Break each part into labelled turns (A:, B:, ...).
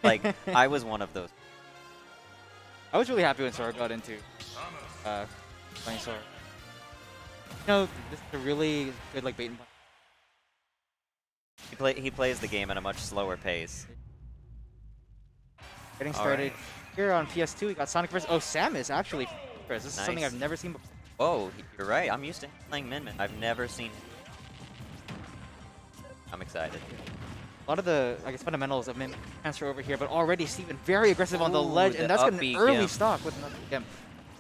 A: Like, I was one of those.
B: I was really happy when Sora got into playing Sora. You know, this is a really good like bait and punch.
A: He plays the game at a much slower pace.
B: Getting started here on PS2. We got Sonic vs. Oh, Samus actually. This is something
A: Nice.
B: I've never seen before.
A: Whoa, you're right. I'm used to playing Min Min. I've never seen. I'm excited.
B: A lot of the, I guess, fundamentals of Min transfer over here, but already Steven very aggressive on the
A: Ooh,
B: ledge,
A: the
B: and that's an
A: upbeat
B: early
A: gimp.
B: stock with another gimp.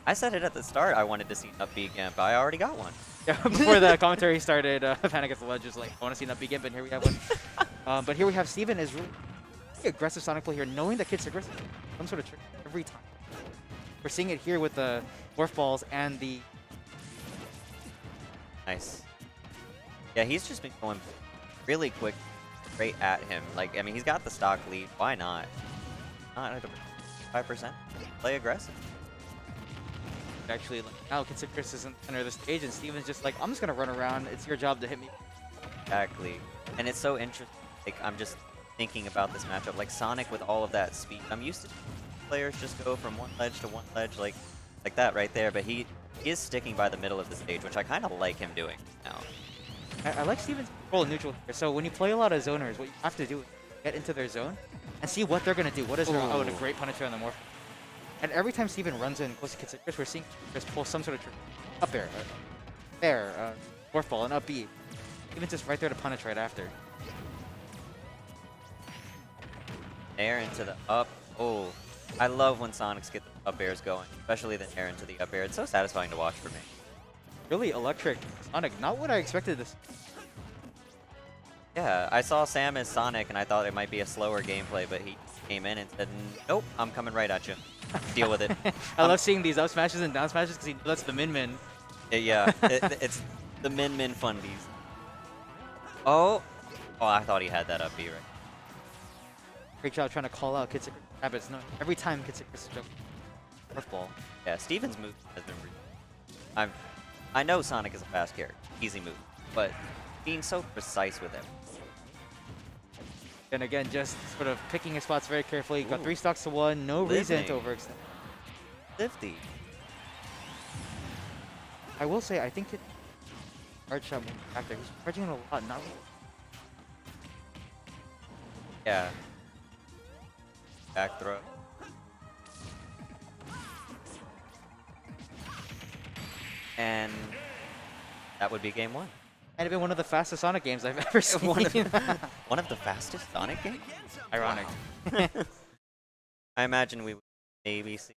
A: I said it at the start. I wanted to see an upbeat Gimp. I already got one.
B: Yeah, before the commentary started, Panic at the ledge was like, I want to see an upbeat gimp, and here we have one. But here we have Steven is really aggressive Sonic play here, knowing that Kidsickarus is some sort of trick every time. We're seeing it here with the Morph Balls and the...
A: Nice. Yeah, he's just been going really quick, straight at him. Like, I mean, he's got the stock lead. Why not? Not at 5%. Play aggressive.
B: Actually, like, now Kidsickarus is in the center of the stage, and Steven's just like, I'm just going to run around. It's your job to hit me.
A: Exactly. And it's so interesting. Like, I'm just thinking about this matchup. Like, Sonic with all of that speed. I'm used to players just go from one ledge to one ledge, like that right there. But he is sticking by the middle of the stage, which I kind of like him doing now.
B: I like Steven's control neutral here. So when you play a lot of zoners, what you have to do is get into their zone and see what they're going to do. What is their... Oh, and a great punisher on the Morph. And every time Steven runs in close to Kidsickarus, we're seeing just pull some sort of trick. Up there. Morph Ball and up B. Steven's just right there to punish right after.
A: Air into the up. Oh, I love when Sonics get the up airs going, especially the air into the up air. It's so satisfying to watch for me.
B: Really electric Sonic. Not what I expected this.
A: Yeah, I saw Samus Sonic and I thought it might be a slower gameplay, but he came in and said, nope, I'm coming right at you. Deal with it.
B: I love seeing these up smashes and down smashes because that's the Min.
A: Yeah, it's the Min fundies. Oh, I thought he had that up B right.
B: Great job trying to call out Kidsickarus habits. No, every time Kidsickarus jumps Morph Ball.
A: Yeah, Steven's move has been I know Sonic is a fast character, easy move, but being so precise with him.
B: And again, just sort of picking his spots very carefully. Got 3 stocks to 1, no reason to overextend.
A: Lifty.
B: I will say, I think it hard shot back there. He's charging it a lot, not really.
A: Yeah. Back throw. And that would be game 1.
B: Might have been one of the fastest Sonic games I've ever seen.
A: One of the fastest Sonic games?
B: Ironic.
A: Wow. I imagine we would maybe see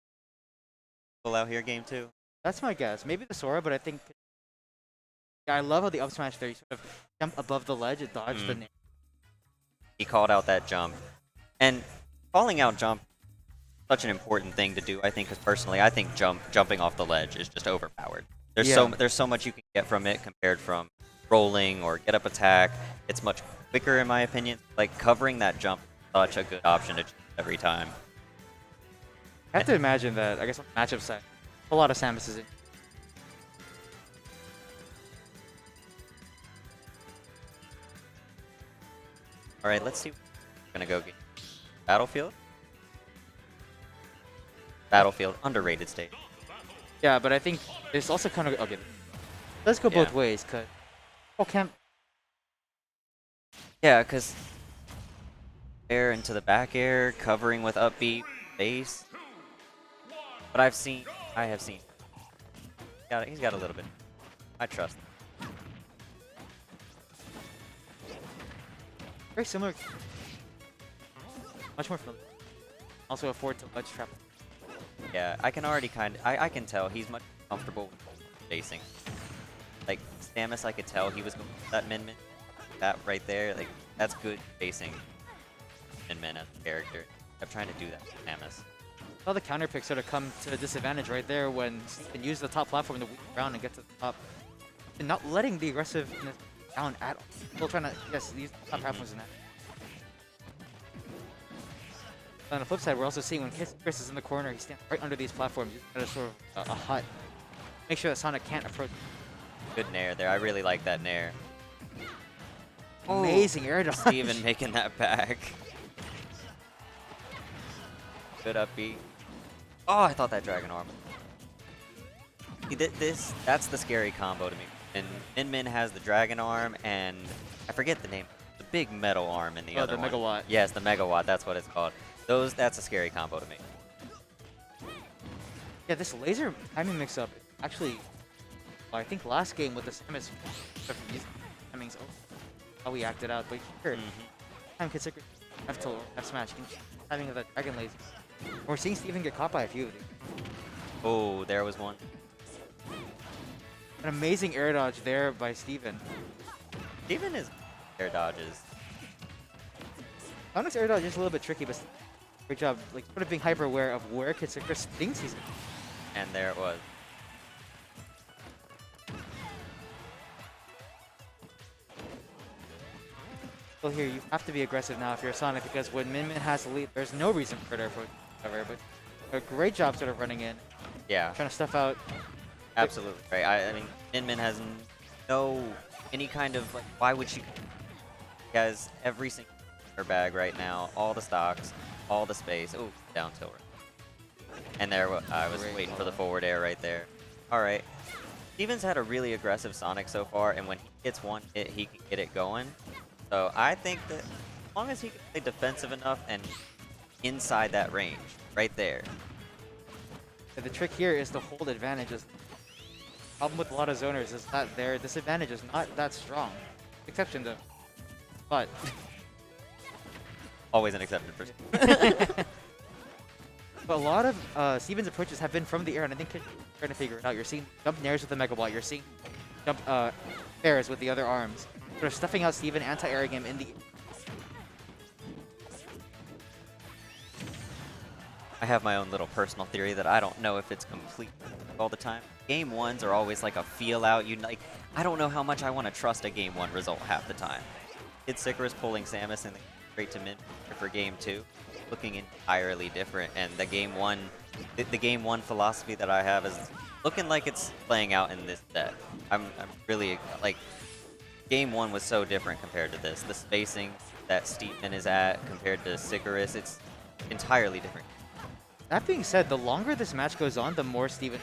A: pull out here game 2.
B: That's my guess. Maybe the Sora, but I think... Yeah, I love how the up smash there, you sort of jump above the ledge and dodge the...
A: He called out that jump. And calling out jump such an important thing to do, I think, because personally, I think jumping off the ledge is just overpowered. There's so much you can get from it compared from rolling or get up attack. It's much quicker in my opinion. Like covering that jump is such a good option to choose every time.
B: I have to imagine that, I guess, on the matchup side, a lot of Samus is in.
A: All right, let's see. We're gonna go get Battlefield. Battlefield, underrated stage.
B: Yeah, but I think it's also kind of... Okay, let's go both ways, because...
A: Yeah, because air into the back air, covering with upbeat base. But I have seen. He's got a little bit. I trust him.
B: Very similar. Much more familiar. Also afford to ledge trap.
A: Yeah, I can already I can tell he's much comfortable with facing. Like Samus, I could tell he was going for that Min. That right there, like that's good facing Min as a character. I'm trying to do that with Samus.
B: All the counter picks sort of come to a disadvantage right there when you can use the top platform to weave around and get to the top. And not letting the aggressiveness down at all. Still trying to, yes, use the top platforms in that. On the flip side, we're also seeing when Chris is in the corner, he stands right under these platforms. He's got a sort of a hut. Make sure that Sonic can't approach.
A: Good nair there. I really like that nair.
B: Amazing air dodge.
A: Steven making that back. Good up B. Oh, I thought that Dragon Arm. That's the scary combo to me. And Min has the Dragon Arm, and I forget the name. The big metal arm in the other one.
B: The Megawatt.
A: Yes, the Megawatt. That's what it's called. That's a scary combo to me.
B: Yeah, this laser timing mix-up actually. Well, I think last game with the Samus timings, how we acted out, but here, time Kidsickarus F smash, having that Dragon laser. We're seeing Steven get caught by a few of these.
A: Oh, there was one.
B: An amazing air dodge there by Steven.
A: Steven is air dodges.
B: Sonic's air dodge is a little bit tricky, but great job, like sort of being hyper aware of where Kidsickarus thinks he's.
A: And there it was.
B: So here, you have to be aggressive now if you're Sonic, because when Min has the lead, there's no reason for her to approach cover, but a great job sort of running in.
A: Yeah.
B: Trying to stuff out.
A: Absolutely right. I mean, Min has any kind of, like, why would she? She has every single in her bag right now, all the stocks, all the space. Oh, down tilt. And there, I was waiting for the forward air right there. All right. Steven's had a really aggressive Sonic so far, and when he gets one hit, he can get it going. So I think that as long as he can play defensive enough and inside that range, right there.
B: The trick here is to hold advantages. Problem with a lot of zoners is that their disadvantage is not that strong. Exception to, but
A: Always an exception for
B: but a lot of Steven's approaches have been from the air, and I think you're trying to figure it out. You're seeing jump nairs with the Megawatt. You're seeing jump airs with the other arms. Sort of stuffing out Steven, anti-airing him in the.
A: I have my own little personal theory that I don't know if it's complete all the time. Game ones are always like a feel out. I don't know how much I want to trust a game one result half the time. Kidsickarus pulling Samus and straight to mid for game two, looking entirely different. And the game one philosophy that I have is looking like it's playing out in this set. I'm really like. Game one was so different compared to this. The spacing that Steven is at compared to Sickarus, it's entirely different.
B: That being said, the longer this match goes on, the more Steven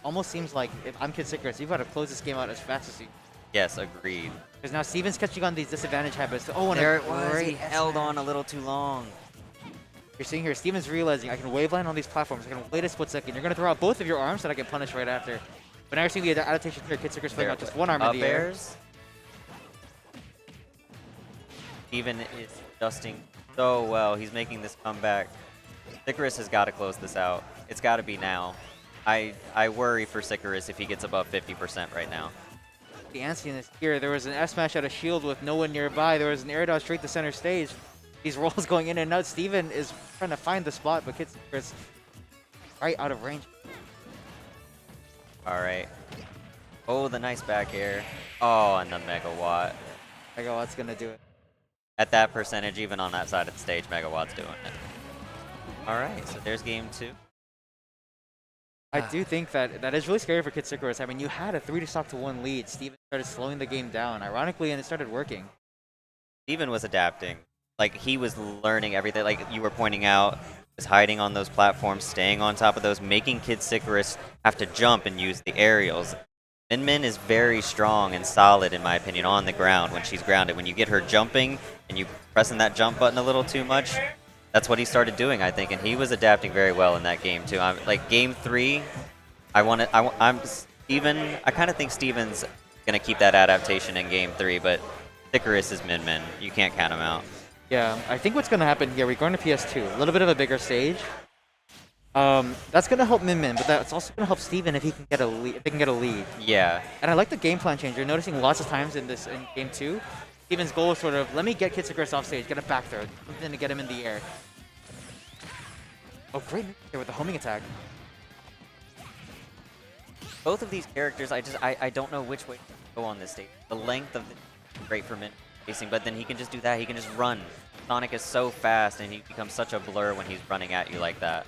B: almost seems like if I'm Kidsickarus, you've got to close this game out as fast as you.
A: Yes, agreed.
B: Because now Steven's catching on these disadvantage habits. Oh, and
A: there it was. He held on a little too long.
B: You're seeing here, Steven's realizing I can waveland on these platforms. I can wait a split second. You're going to throw out both of your arms so that I get punished right after. But now you're seeing the adaptation here. Kidsickarus throwing out just one arm in the air.
A: Steven is adjusting so well. He's making this comeback. Sickarus has got to close this out. It's got to be now. I worry for Sickarus if he gets above 50% right now.
B: The antsiness here. There was an F smash out of shield with no one nearby. There was an air dodge straight to center stage. These rolls going in and out. Steven is trying to find the spot, but Kidsickarus right out of range.
A: All right. Oh, the nice back air. Oh, and the Megawatt.
B: Megawatt's going to do it.
A: At that percentage, even on that side of the stage, Megawatt's doing it. All right, so there's game two.
B: I do think that is really scary for Kidsickarus. I mean, you had a 3-1 lead. Steven started slowing the game down, ironically, and it started working.
A: Steven was adapting. Like, he was learning everything. Like you were pointing out, was hiding on those platforms, staying on top of those, making Kidsickarus have to jump and use the aerials. Min is very strong and solid, in my opinion, on the ground when she's grounded. When you get her jumping and you pressing that jump button a little too much, that's what he started doing, I think, and he was adapting very well in that game too. Like game three, I kind of think Steven's gonna keep that adaptation in game three, but Sickarus is Min. You can't count him out.
B: Yeah, I think what's gonna happen here, we're going to PS2, a little bit of a bigger stage. That's gonna help Min, but that's also gonna help Steven if he can get a lead. If they can get a lead.
A: Yeah.
B: And I like the game plan change. You're noticing lots of times in game two, Steven's goal is sort of let me get Kidsickarus off stage, get a back throw, something to get him in the air. Oh, great here with the homing attack.
A: Both of these characters, I don't know which way to go on this stage. The length of the great for Min facing, but then he can just do that. He can just run. Sonic is so fast, and he becomes such a blur when he's running at you like that.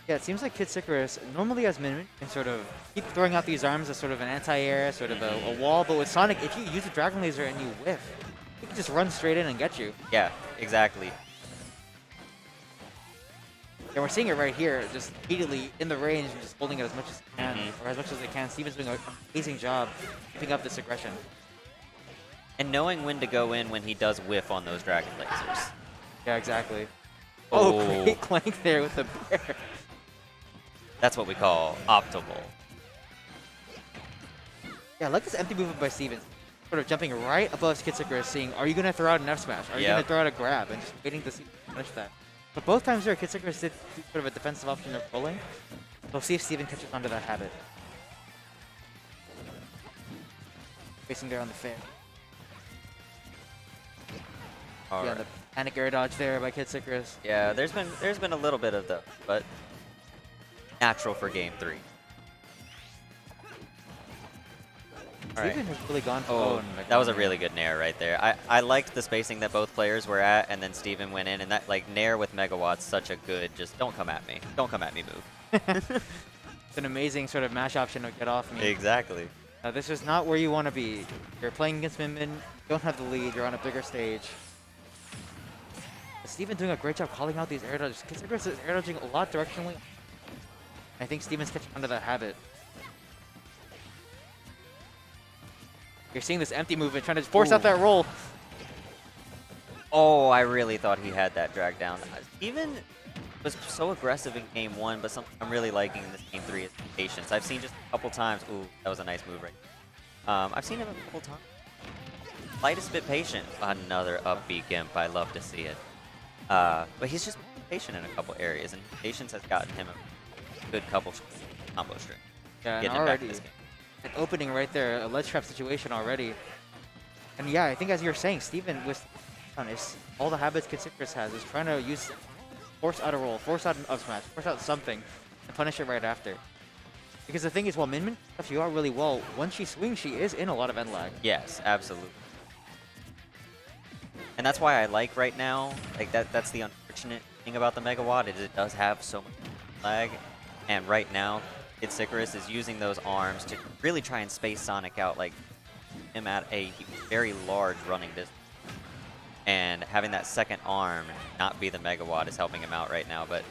B: Yeah, it seems like Kidsickarus normally as Min can sort of keep throwing out these arms as sort of an anti-air, sort of a wall, but with Sonic, if you use the Dragon Laser and you whiff, he can just run straight in and get you.
A: Yeah, exactly.
B: And we're seeing it right here, just immediately in the range and just holding it as much as they can, or as much as they can. Steven's doing an amazing job keeping up this aggression.
A: And knowing when to go in when he does whiff on those dragon lasers.
B: Yeah, exactly.
A: Oh.
B: Oh, great clank there with the bear.
A: That's what we call optimal.
B: Yeah, I like this empty movement by Steven. Sort of jumping right above Kidsickarus, seeing, are you going to throw out an F smash? Are you going to throw out a grab? And just waiting to see punish that. But both times there, Kidsickarus did sort of a defensive option of rolling. We'll see if Steven catches onto that habit. Facing there on the fair. Yeah, the panic air dodge there by Kidsickarus.
A: Yeah, there's been a little bit of those, but natural for game 3.
B: Steven has really gone.
A: Oh, that was a really good nair right there. I liked the spacing that both players were at, and then Steven went in, and that like nair with Megawatt's such a good. Just don't come at me. Don't come at me. Move.
B: It's an amazing sort of mash option to get off me.
A: Exactly.
B: This is not where you want to be. You're playing against Min Min. You don't have the lead. You're on a bigger stage. Steven doing a great job calling out these air dodges. Kidsickarus is air dodging a lot directionally. I think Steven's catching onto that habit. You're seeing this empty movement, trying to force out that roll.
A: Oh, I really thought he had that drag down. Steven was so aggressive in game 1, but something I'm really liking in this game 3 is patience. I've seen just a couple times. Ooh, that was a nice move right. I've seen him a couple times. Lightest bit patient. Another up B gimp. I love to see it. But he's just patient in a couple areas, and patience has gotten him a good couple combo string.
B: Yeah,
A: Getting
B: and
A: him back in
B: already
A: this game.
B: an opening right there, a ledge trap situation already. And yeah, I think as you're saying, Steven with all the habits Kidsickarus has is trying to use force out a roll, force out an up smash, force out something, and punish it right after. Because the thing is, while Min Min stuff you out really well, once she swings, she is in a lot of end lag.
A: Yes, absolutely. And that's why I like right now, like that's the unfortunate thing about the Megawatt, is it does have so much lag. And right now, Kidsickarus is using those arms to really try and space Sonic out, like him at a very large running distance. And having that second arm not be the Megawatt is helping him out right now. But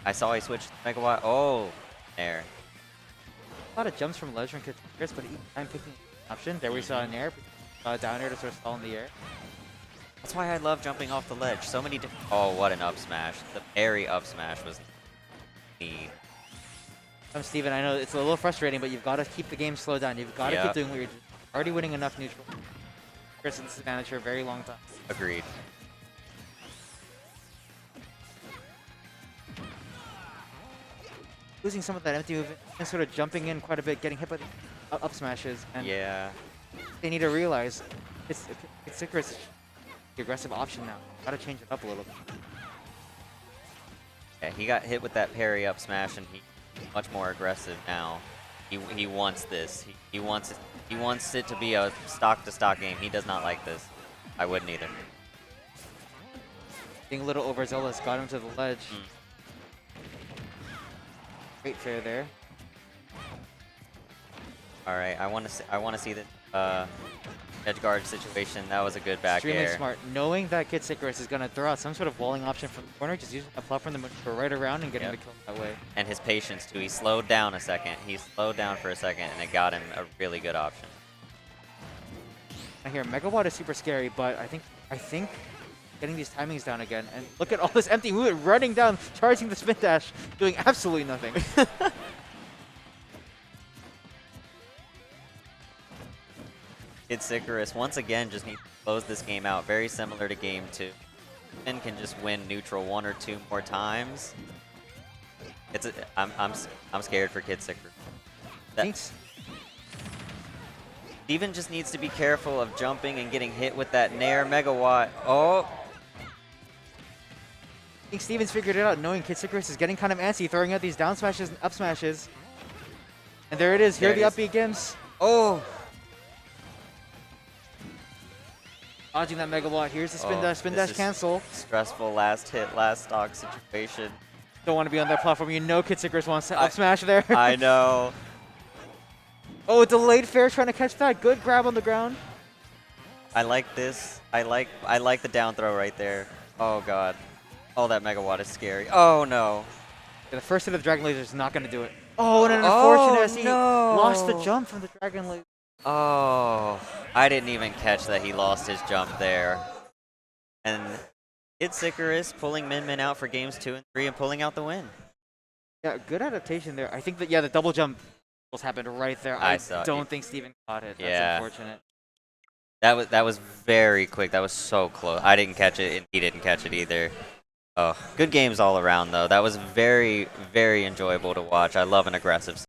A: I saw he switched to Megawatt. Oh, there.
B: A lot of jumps from ledge from Kidsickarus, but each time picking an option. There we saw an air, saw a down air to sort of stall in the air.
A: That's why I love jumping off the ledge. So many different. Oh, what an up smash! The parry up smash was neat.
B: Steven, I know it's a little frustrating, but you've got to keep the game slowed down. You've got to keep doing what you're doing. Already winning enough neutral. Chris has disadvantage for a very long time.
A: Agreed.
B: Losing some of that empty movement and sort of jumping in quite a bit, getting hit by the up smashes. And
A: yeah.
B: They need to realize it's Kidsickarus is the aggressive option now. Got to change it up a little bit.
A: Yeah, he got hit with that parry up smash, and he's much more aggressive now. He wants this. He wants it to be a stock-to-stock game. He does not like this. I wouldn't either.
B: Being a little overzealous got him to the ledge. Great fair there.
A: All right, I want to see the edge guard situation. That was a good back
B: Extremely
A: air.
B: smart. Knowing that Kidsickarus is going to throw out some sort of walling option from the corner, just using a platform to go right around and getting the kill that way.
A: And his patience too. He slowed down a second. He slowed down for a second, and it got him a really good option.
B: I hear Megawatt is super scary, but I think getting these timings down again, and look at all this empty movement running down, charging the spin dash, doing absolutely nothing.
A: Kidsickarus once again just needs to close this game out. Very similar to game 2. And can just win neutral 1 or 2 more times. I'm scared for Kidsickarus.
B: Thanks.
A: Steven just needs to be careful of jumping and getting hit with that Nair Megawatt. Oh!
B: I think Steven's figured it out, knowing Kidsickarus is getting kind of antsy, throwing out these down smashes and up smashes. And there it is. Here are the up B gims.
A: Oh!
B: Dodging that Megawatt. Here's the spin dash cancel.
A: Stressful last hit, last stock situation.
B: Don't want to be on that platform. You know Kidsickarus wants to up smash there.
A: I know.
B: Oh, delayed fair trying to catch that. Good grab on the ground.
A: I like this. I like the down throw right there. Oh god. Oh, that Megawatt is scary. Oh, no.
B: The first hit of the Dragon Laser is not going to do it. Oh, and an unfortunate as he
A: no.
B: lost the jump from the Dragon Laser.
A: Oh, I didn't even catch that he lost his jump there. And Kidsickarus pulling Min Min out for games 2 and 3 and pulling out the win.
B: Yeah, good adaptation there. I think that, yeah, the double jump happened right there. I don't think Steven caught it. That's unfortunate.
A: That was very quick. That was so close. I didn't catch it, and he didn't catch it either. Oh, good games all around, though. That was very, very enjoyable to watch. I love an aggressive